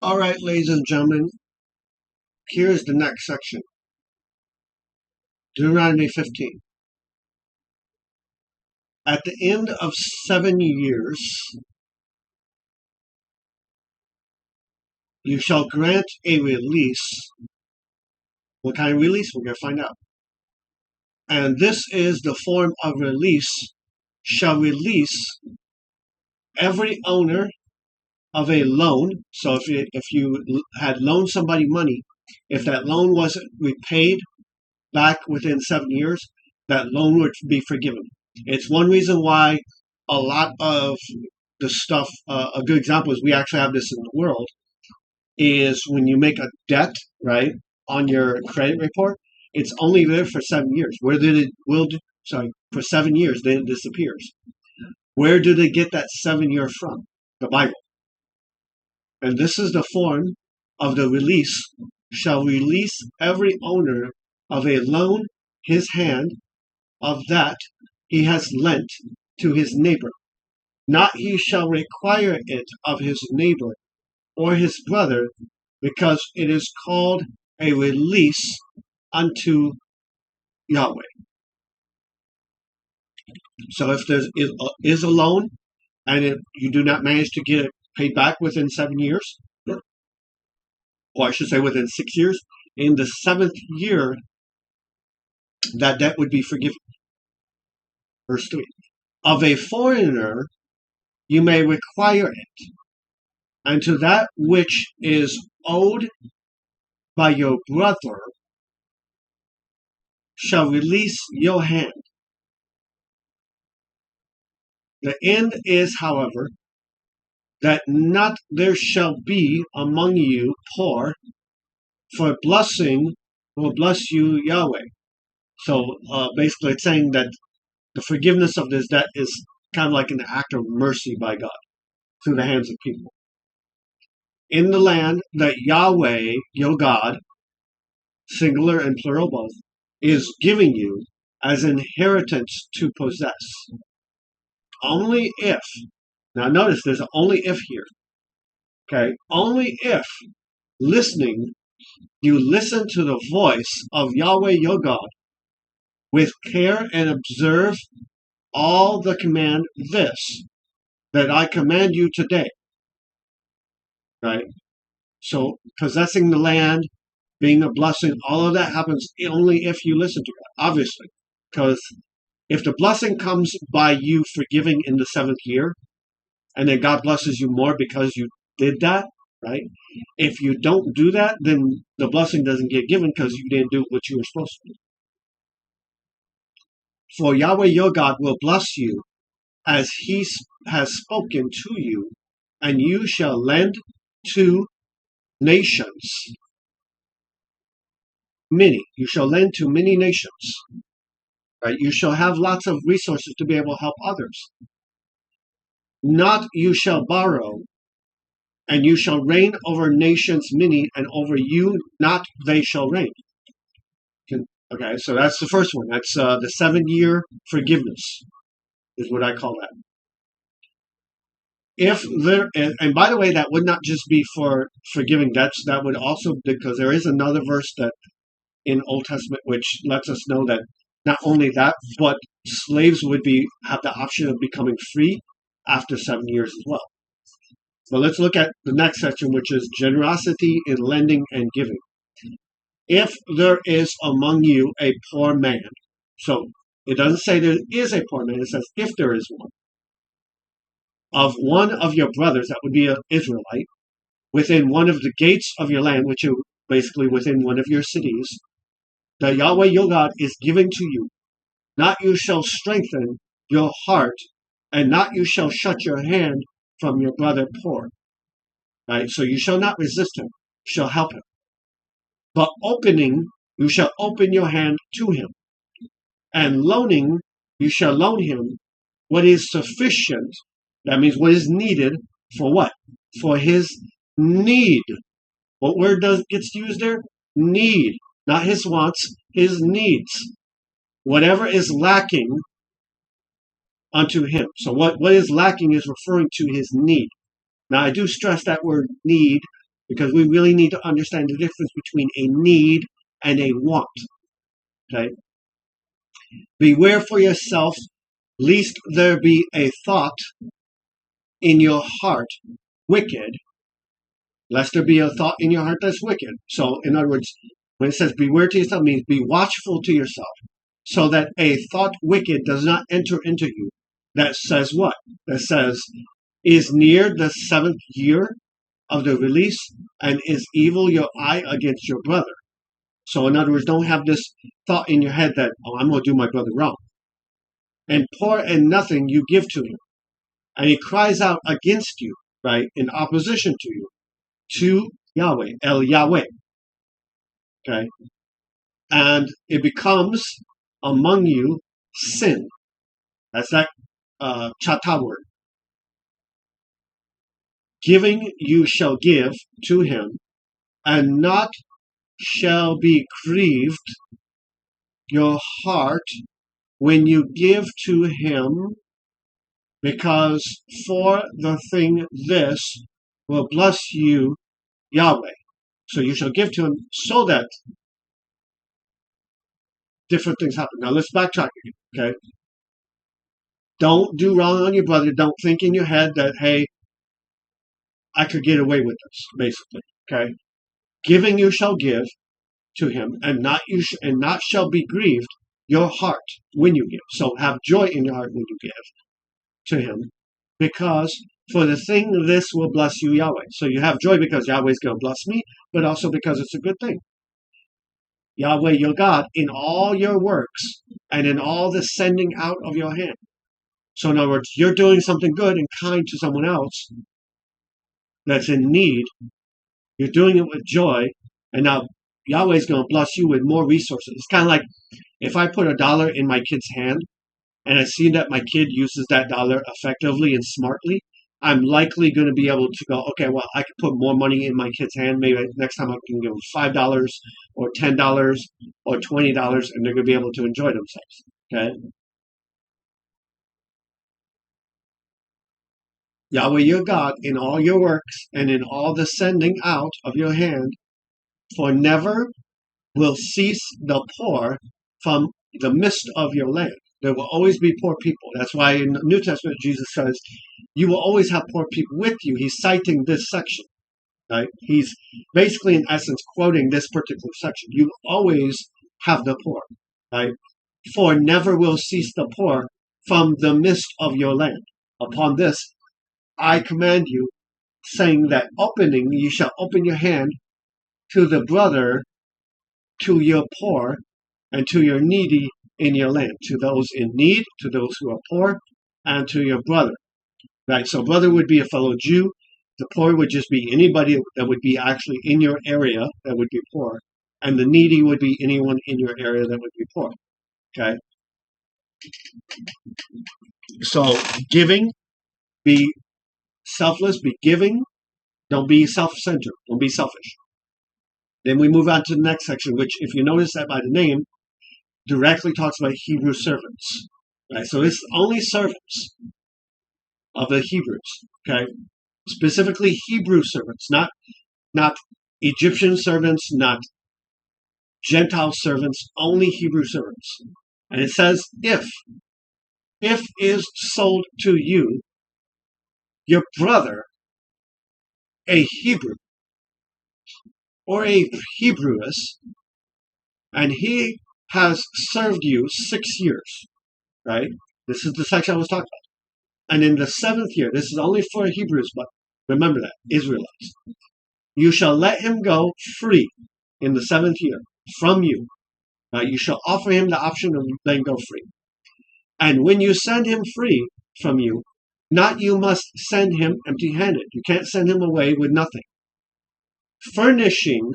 All right, ladies and gentlemen, here's the next section. Deuteronomy 15. At the end of 7 years, you shall grant a release. What kind of release? We're going to find out. And this is the form of release, shall release every owner of a loan. So if you had loaned somebody money, if that loan wasn't repaid back within 7 years, that loan would be forgiven. It's one reason why a lot of the stuff, a good example is we actually have this in the world, is when you make a debt, right, on your credit report, it's only there for 7 years. Where did it, for 7 years, then it disappears. Where do they get that 7 year from? The Bible. And this is the form of the release, shall release every owner of a loan his hand of that he has lent to his neighbor. Not he shall require it of his neighbor or his brother, because it is called a release unto Yahweh. So if there is a loan and you do not manage to get it paid back within 7 years, or I should say within 6 years, in the 7th year, that debt would be forgiven. Verse 3. Of a foreigner you may require it, and to that which is owed by your brother shall release your hand. The end is, however, that not there shall be among you poor, for blessing will bless you Yahweh. So basically it's saying that the forgiveness of this debt is kind of like an act of mercy by God through the hands of people. In the land that Yahweh, your God, singular and plural both, is giving you as inheritance to possess. Only if, now notice there's an only if here, okay? Only if you listen to the voice of Yahweh your God with care and observe all the command this, that I command you today, right? So possessing the land, being a blessing, all of that happens only if you listen to God, obviously. Because if the blessing comes by you forgiving in the 7th year, and then God blesses you more because you did that, right? If you don't do that, then the blessing doesn't get given because you didn't do what you were supposed to do. For Yahweh your God will bless you as he has spoken to you, and you shall lend to nations. Many. You shall lend to many nations. Right? You shall have lots of resources to be able to help others. Not you shall borrow, and you shall reign over nations many, and over you not they shall reign. Okay, so that's the first one. That's the 7-year forgiveness, is what I call that. If there, and by the way, that would not just be for forgiving debts. That would also, because there is another verse that in Old Testament which lets us know that not only that, but slaves would have the option of becoming free after 7 years as well. But let's look at the next section, which is generosity in lending and giving. If there is among you a poor man, so it doesn't say there is a poor man, it says if there is one, of one of your brothers, that would be an Israelite, within one of the gates of your land, which are basically within one of your cities, that Yahweh your God is giving to you, not you shall strengthen your heart, and not you shall shut your hand from your brother poor. Right? So you shall not resist him, you shall help him. But you shall open your hand to him. And loaning, you shall loan him what is sufficient. That means what is needed for what? For his need. What word gets used there? Need. Not his wants, his needs. Whatever is lacking unto him. So what is lacking is referring to his need. Now I do stress that word need because we really need to understand the difference between a need and a want. Okay? Beware for yourself, lest there be a thought in your heart wicked, lest there be a thought in your heart that's wicked. So, in other words, when it says beware to yourself, it means be watchful to yourself, so that a thought wicked does not enter into you. That says what? That says, is near the 7th year of the release, and is evil your eye against your brother. So, in other words, don't have this thought in your head that, oh, I'm going to do my brother wrong. And poor and nothing you give to him. And he cries out against you, right, in opposition to you, to Yahweh, El Yahweh. Okay? And it becomes among you sin. That's that chata word. Giving you shall give to him, and not shall be grieved your heart when you give to him, because for the thing this will bless you Yahweh. So you shall give to him so that different things happen. Now let's backtrack again, okay? Don't do wrong on your brother. Don't think in your head that, hey, I could get away with this, basically, okay? Giving you shall give to him, and not shall be grieved your heart when you give. So have joy in your heart when you give to him, because for the thing this will bless you Yahweh. So you have joy because Yahweh's going to bless me, but also because it's a good thing. Yahweh your God in all your works and in all the sending out of your hand. So in other words, you're doing something good and kind to someone else that's in need. You're doing it with joy, and now Yahweh's going to bless you with more resources. It's kind of like if I put $1 in my kid's hand and I see that my kid uses that dollar effectively and smartly, I'm likely going to be able to go, okay, well, I can put more money in my kid's hand. Maybe next time I can give them $5 or $10 or $20, and they're going to be able to enjoy themselves. Okay? Yahweh your God in all your works and in all the sending out of your hand, for never will cease the poor from the midst of your land. There will always be poor people. That's why in the New Testament, Jesus says, you will always have poor people with you. He's citing this section, right? He's basically, in essence, quoting this particular section. You always have the poor, right? For never will cease the poor from the midst of your land. Upon this, I command you, saying that opening, you shall open your hand to the brother, to your poor, and to your needy in your land, to those in need, to those who are poor, and to your brother. Right? So brother would be a fellow Jew. The poor would just be anybody that would be actually in your area that would be poor. And the needy would be anyone in your area that would be poor. Okay? So giving, be selfless, be giving. Don't be self-centered. Don't be selfish. Then we move on to the next section, which, if you notice that by the name, directly talks about Hebrew servants. Right? So it's only servants of the Hebrews. Okay? Specifically Hebrew servants, not Egyptian servants, not Gentile servants, only Hebrew servants. And it says, if is sold to you, your brother, a Hebrew, or a Hebrewess, and he has served you 6 years, right? This is the section I was talking about. And in the 7th year, this is only for Hebrews, but remember that, Israelites. You shall let him go free in the 7th year from you. You shall offer him the option of letting go free. And when you send him free from you, not you must send him empty-handed. You can't send him away with nothing. Furnishing,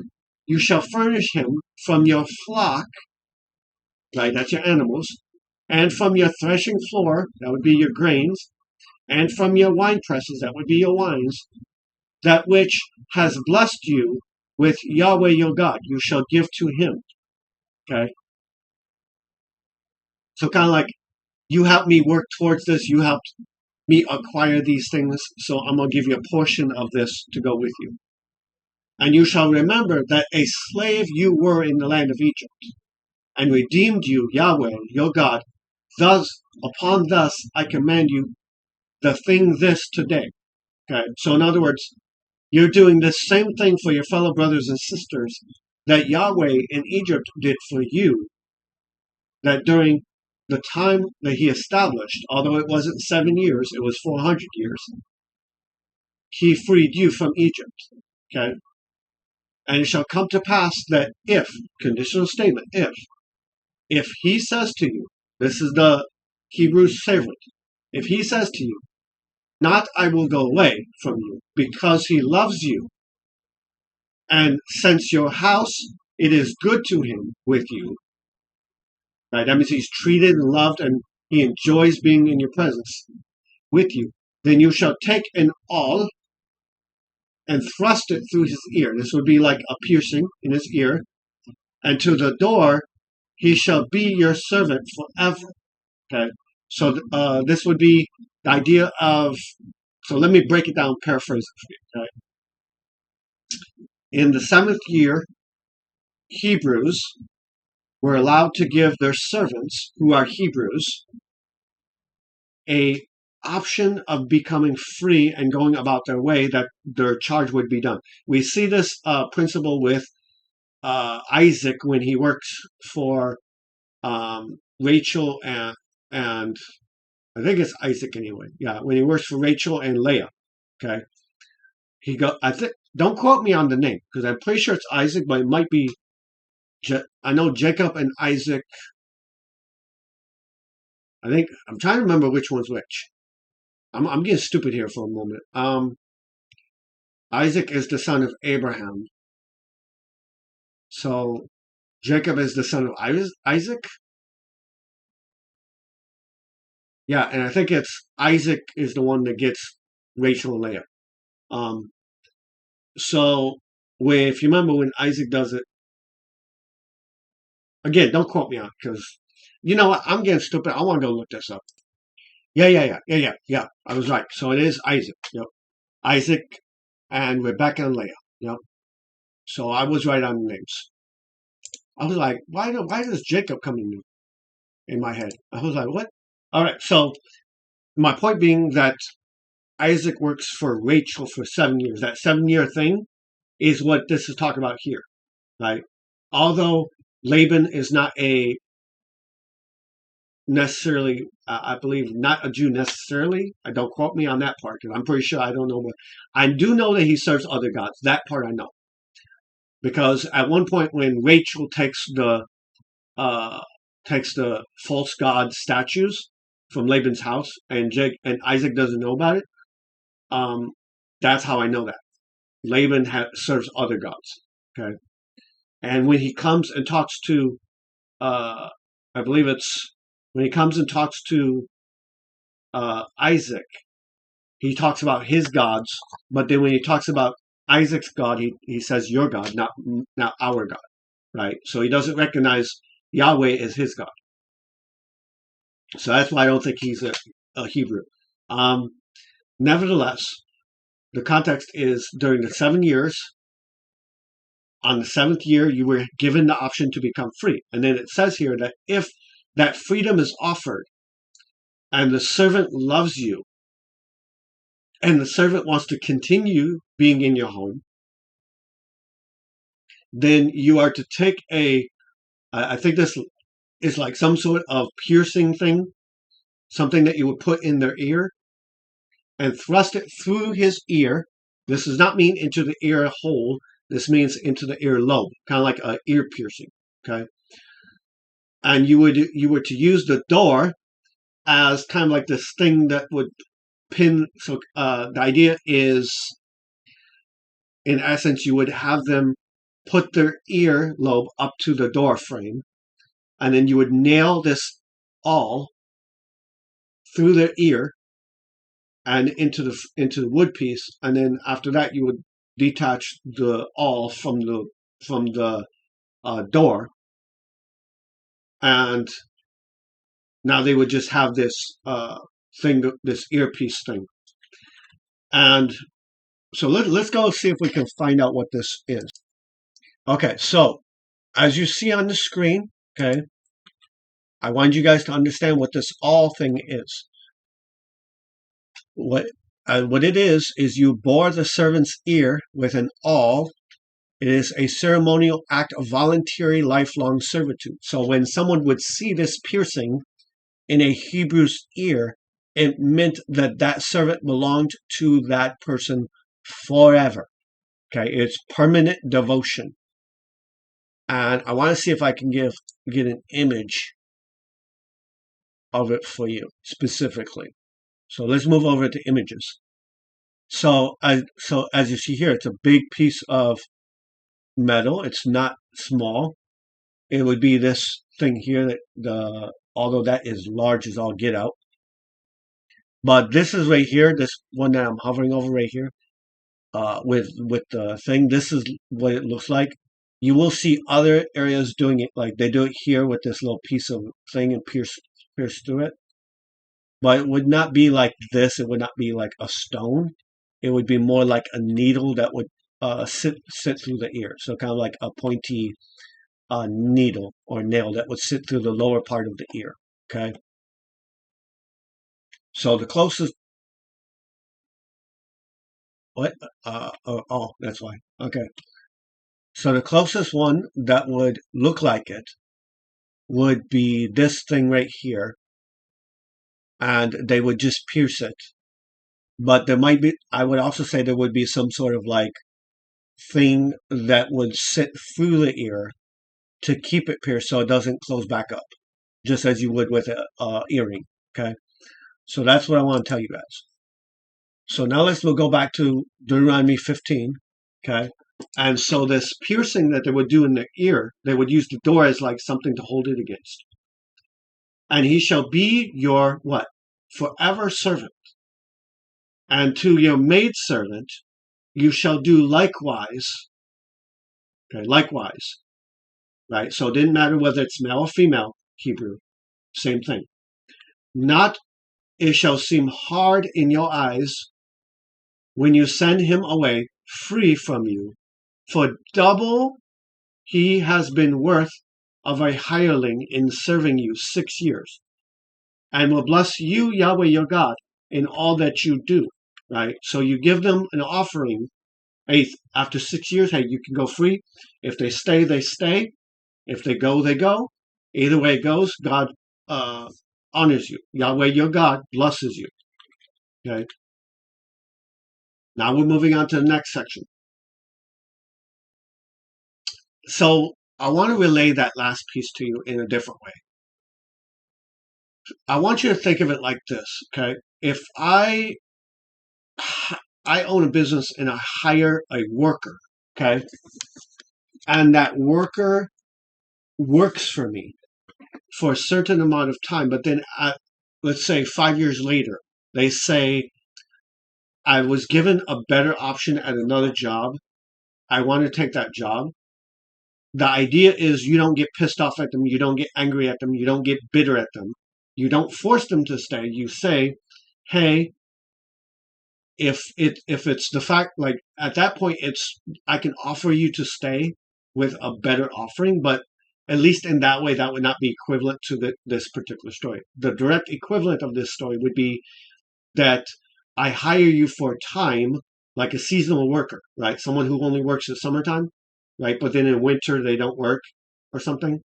you shall furnish him from your flock, right, that's your animals, and from your threshing floor, that would be your grains, and from your wine presses, that would be your wines, that which has blessed you with Yahweh your God, you shall give to him. Okay? So kind of like, you helped me work towards this, you helped me acquire these things, so I'm going to give you a portion of this to go with you. And you shall remember that a slave you were in the land of Egypt, and redeemed you, Yahweh, your God. Thus, upon thus, I command you the thing this today. Okay. So in other words, you're doing the same thing for your fellow brothers and sisters that Yahweh in Egypt did for you, that during the time that he established, although it wasn't 7 years, it was 400 years, he freed you from Egypt. Okay. And it shall come to pass that if, conditional statement, if he says to you, this is the Hebrew servant, if he says to you, not I will go away from you, because he loves you, and since your house, it is good to him with you, right? That means he's treated and loved, and he enjoys being in your presence with you. Then you shall take an awl and thrust it through his ear. This would be like a piercing in his ear. And to the door, he shall be your servant forever. Okay. So this would be the idea of, so let me break it down, paraphrase it for you. Okay? In the 7th year, Hebrews were allowed to give their servants, who are Hebrews, a option of becoming free and going about their way, that their charge would be done. We see this principle with Isaac when he works for Rachel and I think it's Isaac anyway. Yeah, when he works for Rachel and Leah. Okay, I think, don't quote me on the name because I'm pretty sure it's Isaac, but it might be. I know Jacob and Isaac. I think I'm trying to remember which one's which. I'm getting stupid here for a moment. Isaac is the son of Abraham. So Jacob is the son of Isaac. Yeah, and I think it's Isaac is the one that gets Rachel and Leah. So if you remember when Isaac does it, again, don't quote me on it because you know what? I'm getting stupid. I want to go look this up. Yeah. I was right. So it is Isaac. Yep. Isaac and Rebecca and Leah. Yep. So I was right on the names. I was like, why does Jacob come in my head? I was like, what? All right. So my point being that Isaac works for Rachel for 7 years. That 7-year thing is what this is talking about here, right? Although Laban is not a necessarily, I believe, not a Jew necessarily. I don't quote me on that part because I'm pretty sure I don't know. But I do know that he serves other gods. That part I know. Because at one point when Rachel takes the false god statues from Laban's house, and Isaac doesn't know about it, that's how I know that. Laban serves other gods. Okay. And when he comes and talks to, I believe it's when he comes and talks to Isaac, he talks about his gods, but then when he talks about Isaac's God, he says your God, not our God, right? So he doesn't recognize Yahweh as his God. So that's why I don't think he's a Hebrew. Nevertheless, the context is during the 7 years, on the 7th year, you were given the option to become free. And then it says here that if that freedom is offered and the servant loves you and the servant wants to continue being in your home, then you are to take I think this is like some sort of piercing thing, something that you would put in their ear and thrust it through his ear. This does not mean into the ear hole. This means into the ear lobe, kind of like an ear piercing. Okay. And you were to use the door as kind of like this thing that would pin. So the idea is, in essence, you would have them put their ear lobe up to the door frame, and then you would nail this awl through their ear and into the wood piece, and then after that you would detach the awl from the door, and now they would just have this thing, this earpiece thing. And So let's go see if we can find out what this is. Okay, so as you see on the screen, okay, I want you guys to understand what this all thing is. What it is you bore the servant's ear with an awl. It is a ceremonial act of voluntary lifelong servitude. So when someone would see this piercing in a Hebrew's ear, it meant that that servant belonged to that person forever. Okay, it's permanent devotion. And I want to see if I can get an image of it for you specifically. So let's move over to images. So as you see here, it's a big piece of metal. It's not small. It would be this thing here that although that is large as all get out. But this is right here, this one that I'm hovering over right here, with the thing. This is what it looks like. You will see other areas doing it, like they do it here with this little piece of thing and pierce through it. But it would not be like this. It would not be like a stone. It would be more like a needle that would sit through the ear. So kind of like a pointy needle or nail that would sit through the lower part of the ear. Okay. So the closest. What? Oh, that's why. Okay. So the closest one that would look like it would be this thing right here, and they would just pierce it. But there might be, I would also say there would be some sort of like thing that would sit through the ear to keep it pierced so it doesn't close back up, just as you would with a earring. Okay. So that's what I want to tell you guys. So now we'll go back to Deuteronomy 15. Okay. And so this piercing that they would do in the ear, they would use the door as like something to hold it against. And he shall be your what? Forever servant. And to your maidservant you shall do likewise. Okay, likewise. Right? So it didn't matter whether it's male or female Hebrew. Same thing. Not it shall seem hard in your eyes when you send him away free from you, for double he has been worth of a hireling in serving you 6 years, and will bless you, Yahweh your God, in all that you do. Right? So you give them an offering. Hey, after 6 years, hey, you can go free. If they stay, they stay. If they go, they go. Either way it goes, God honors you. Yahweh your God blesses you. Okay. Now we're moving on to the next section. So I want to relay that last piece to you in a different way. I want you to think of it like this, okay? If I own a business and I hire a worker, okay? And that worker works for me for a certain amount of time, but then let's say 5 years later, they say, I was given a better option at another job. I want to take that job. The idea is you don't get pissed off at them. You don't get angry at them. You don't get bitter at them. You don't force them to stay. You say, hey, if it's the fact, like at that point, I can offer you to stay with a better offering, but at least in that way, that would not be equivalent to this particular story. The direct equivalent of this story would be that I hire you for time, like a seasonal worker, right? Someone who only works in summertime, right? But then in winter they don't work or something.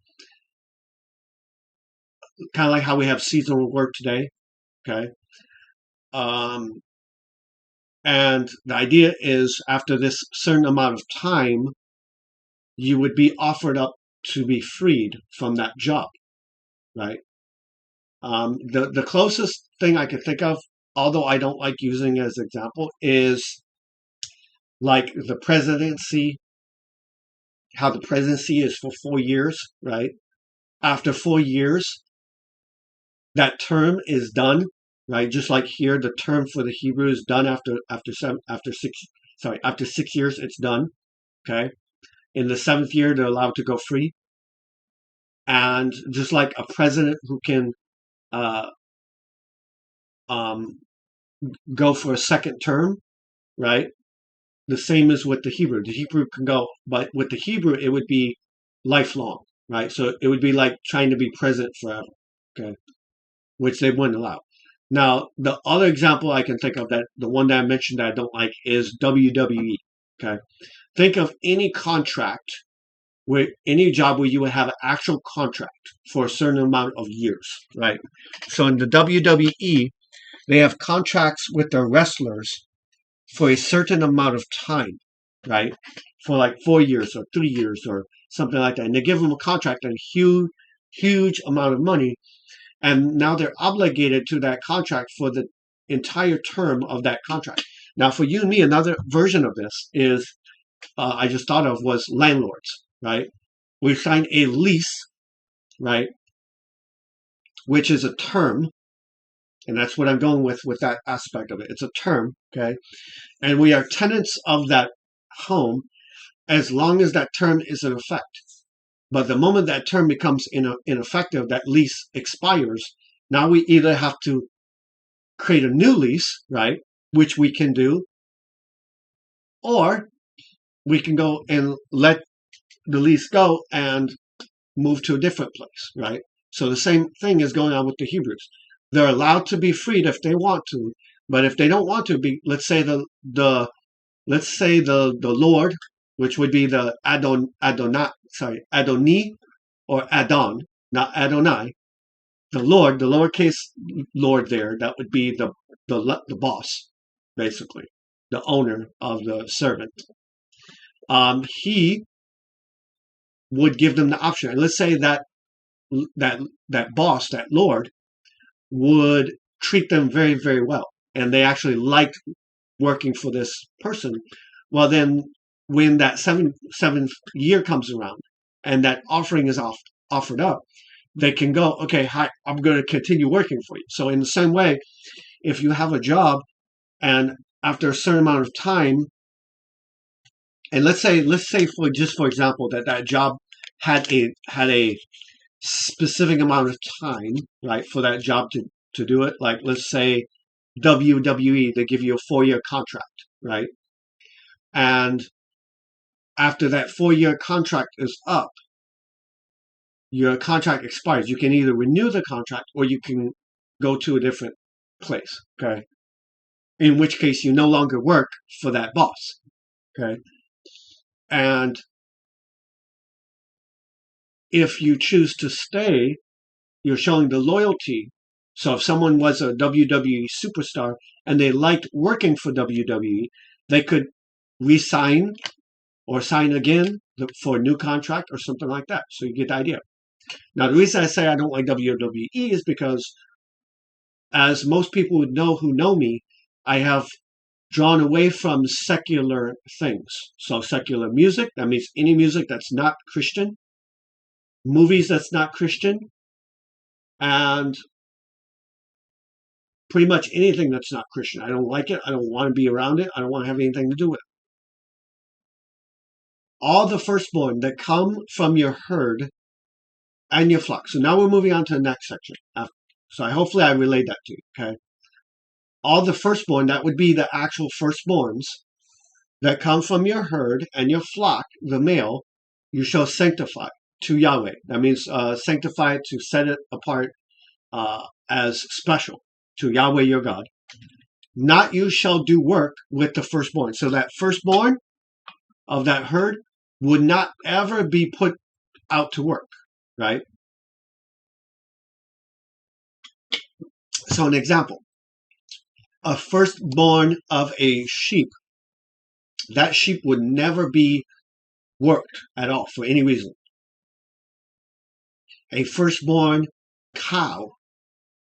Kind of like how we have seasonal work today, okay? And the idea is after this certain amount of time, you would be offered up to be freed from that job, right? The closest thing I could think of, although I don't like using as example, is like the presidency, how the presidency is for 4 years, right? After 4 years, that term is done, right? Just like here, the term for the Hebrew is done after 6 years, it's done. Okay. In the 7th year, they're allowed to go free. And just like a president who can go for a second term, right? The same as with the Hebrew. The Hebrew can go, but with the Hebrew, it would be lifelong, right? So it would be like trying to be present forever, okay? Which they wouldn't allow. Now, the other example I can think of, that the one that I mentioned that I don't like, is WWE, okay? Think of any contract, where any job where you would have an actual contract for a certain amount of years, right? So in the WWE, they have contracts with their wrestlers for a certain amount of time, right? For like 4 years or 3 years or something like that. And they give them a contract and a huge, huge amount of money. And now they're obligated to that contract for the entire term of that contract. Now, for you and me, another version of this is, I just thought of, was landlords, right? We signed a lease, right? Which is a term. And that's what I'm going with that aspect of it. It's a term, okay? And we are tenants of that home as long as that term is in effect. But the moment that term becomes ineffective, that lease expires, now we either have to create a new lease, right, which we can do, or we can go and let the lease go and move to a different place, right? So the same thing is going on with the Hebrews. They're allowed to be freed if they want to, but if they don't want to be, let's say the Lord, which would be the Adoni or Adon, not Adonai, the Lord, the lowercase Lord there, that would be the boss, basically, the owner of the servant. He would give them the option. And let's say that boss, that Lord, would treat them very, very well, and they actually liked working for this person. Well, then when that seventh year comes around and that offering is offered up, they can go, okay, hi, I'm going to continue working for you. So in the same way, if you have a job and after a certain amount of time, and let's say for example that job had a specific amount of time, right, for that job to do it. Like, let's say WWE, they give you a 4-year contract, right? And after that 4-year contract is up, your contract expires. You can either renew the contract or you can go to a different place, okay? In which case you no longer work for that boss, okay? And if you choose to stay, you're showing the loyalty. So if someone was a WWE superstar and they liked working for WWE, they could re-sign or sign again for a new contract or something like that. So you get the idea. Now, the reason I say I don't like WWE is because, as most people would know who know me, I have drawn away from secular things. So secular music, that means any music that's not Christian, movies that's not Christian, and pretty much anything that's not Christian. I don't like it. I don't want to be around it. I don't want to have anything to do with it. All the firstborn that come from your herd and your flock. So now we're moving on to the next section. So hopefully I relayed that to you, okay? All the firstborn, that would be the actual firstborns that come from your herd and your flock, the male, you shall sanctify to Yahweh. That means sanctify, to set it apart as special to Yahweh your God. Not you shall do work with the firstborn. So that firstborn of that herd would not ever be put out to work, right? So an example, a firstborn of a sheep, that sheep would never be worked at all for any reason. A firstborn cow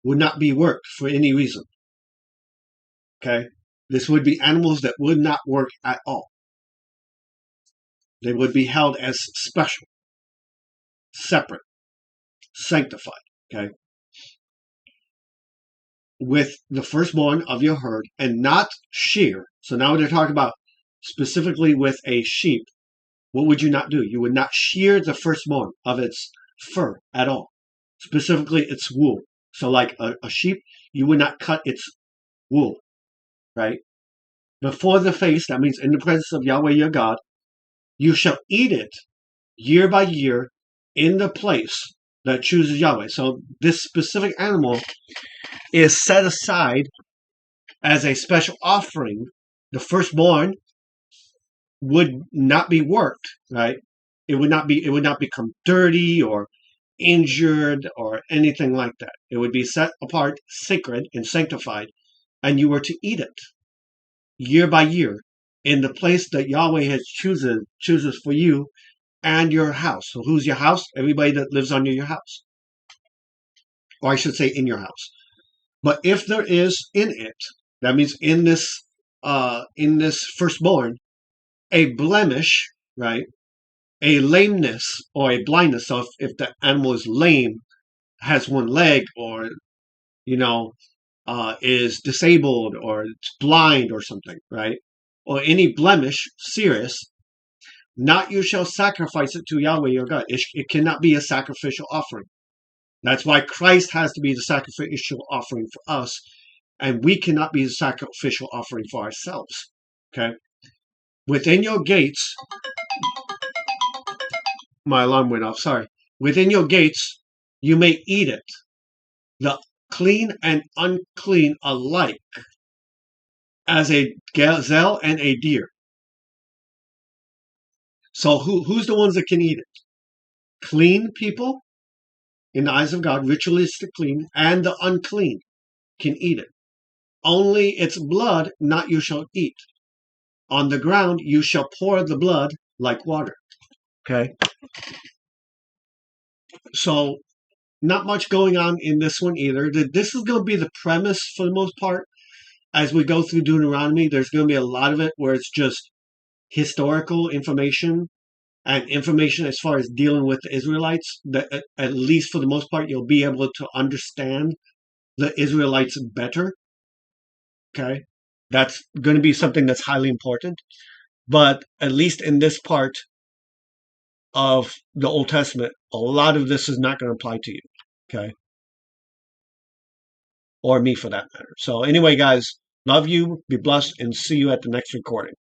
would not be worked for any reason. Okay? This would be animals that would not work at all. They would be held as special, separate, sanctified. Okay? With the firstborn of your herd, and not shear. So now they're talking about specifically with a sheep. What would you not do? You would not shear the firstborn of its fur at all. Specifically its wool. So like a sheep, you would not cut its wool, right? before the face, that means in the presence of Yahweh your God, you shall eat it year by year in the place that chooses Yahweh. So this specific animal is set aside as a special offering. The firstborn would not be worked, right? It would not become dirty or injured or anything like that. It would be set apart, sacred and sanctified, and you were to eat it year by year in the place that Yahweh has chooses for you and your house. So who's your house? Everybody that lives under your house. Or I should say in your house. But if there is in it, that means in this firstborn, a blemish, right? A lameness or a blindness. So if the animal is lame, has one leg, or you know, is disabled, or it's blind, or something, right? Or any blemish, serious, not you shall sacrifice it to Yahweh your God. It cannot be a sacrificial offering. That's why Christ has to be the sacrificial offering for us, and we cannot be the sacrificial offering for ourselves. Okay? Within your gates, my alarm went off, sorry. Within your gates, you may eat it, the clean and unclean alike, as a gazelle and a deer. So who's the ones that can eat it? Clean people, in the eyes of God, ritualistic clean, and the unclean can eat it. Only its blood not you shall eat. On the ground you shall pour the blood like water. Okay? So not much going on in this one either. This is going to be the premise for the most part. As we go through Deuteronomy, there's going to be a lot of it where it's just historical information and information as far as dealing with the Israelites. That at least for the most part, you'll be able to understand the Israelites better. Okay? That's going to be something that's highly important. But at least in this part of the Old Testament, a lot of this is not going to apply to you. Okay? Or me for that matter. So anyway, guys, love you, be blessed, and see you at the next recording.